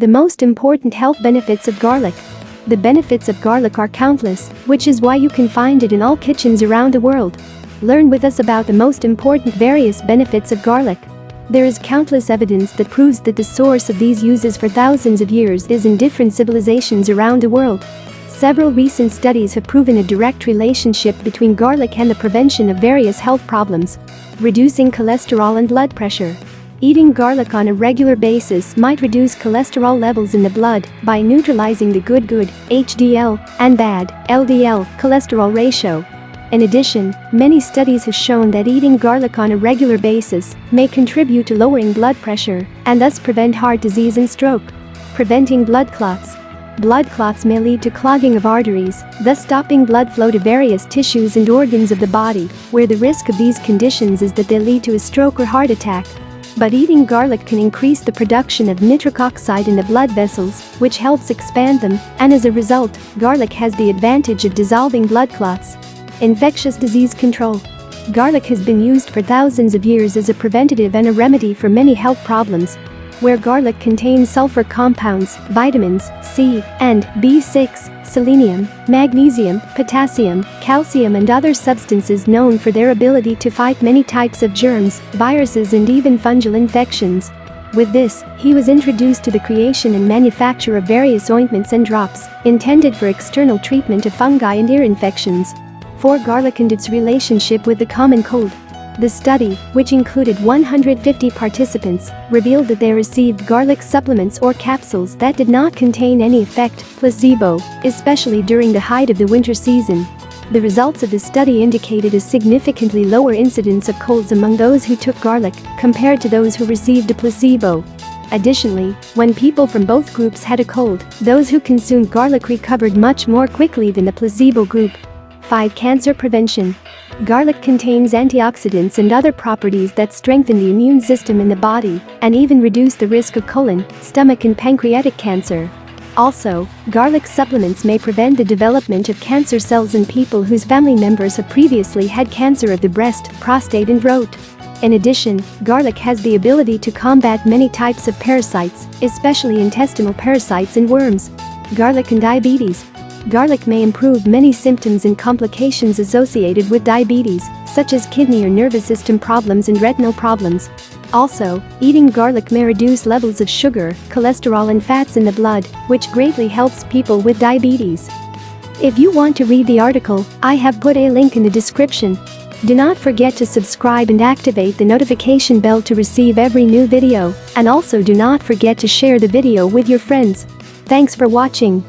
The most important health benefits of garlic. The benefits of garlic are countless, which is why you can find it in all kitchens around the world. Learn with us about the most important various benefits of garlic. There is countless evidence that proves that the source of these uses for thousands of years is in different civilizations around the world. Several recent studies have proven a direct relationship between garlic and the prevention of various health problems. Reducing cholesterol and blood pressure. Eating garlic on a regular basis might reduce cholesterol levels in the blood by neutralizing the good HDL and bad LDL cholesterol ratio. In addition, many studies have shown that eating garlic on a regular basis may contribute to lowering blood pressure and thus prevent heart disease and stroke. Preventing blood clots. Blood clots may lead to clogging of arteries, thus stopping blood flow to various tissues and organs of the body, where the risk of these conditions is that they lead to a stroke or heart attack. But eating garlic can increase the production of nitric oxide in the blood vessels, which helps expand them, and as a result, garlic has the advantage of dissolving blood clots. Infectious disease control. Garlic has been used for thousands of years as a preventative and a remedy for many health problems. Where garlic contains sulfur compounds, vitamins C and B6, selenium, magnesium, potassium, calcium and other substances known for their ability to fight many types of germs, viruses and even fungal infections. With this, he was introduced to the creation and manufacture of various ointments and drops, intended for external treatment of fungi and ear infections. For garlic and its relationship with the common cold. The study, which included 150 participants, revealed that they received garlic supplements or capsules that did not contain any effect, placebo, especially during the height of the winter season. The results of the study indicated a significantly lower incidence of colds among those who took garlic compared to those who received a placebo. Additionally, when people from both groups had a cold, those who consumed garlic recovered much more quickly than the placebo group. 5. Cancer prevention. Garlic contains antioxidants and other properties that strengthen the immune system in the body and even reduce the risk of colon, stomach and pancreatic cancer. Also, garlic supplements may prevent the development of cancer cells in people whose family members have previously had cancer of the breast, prostate and throat. In addition, garlic has the ability to combat many types of parasites, especially intestinal parasites and worms. Garlic and diabetes. Garlic may improve many symptoms and complications associated with diabetes, such as kidney or nervous system problems and retinal problems. Also, eating garlic may reduce levels of sugar, cholesterol and fats in the blood, which greatly helps people with diabetes. If you want to read the article, I have put a link in the description. Do not forget to subscribe and activate the notification bell to receive every new video, and also do not forget to share the video with your friends. Thanks for watching.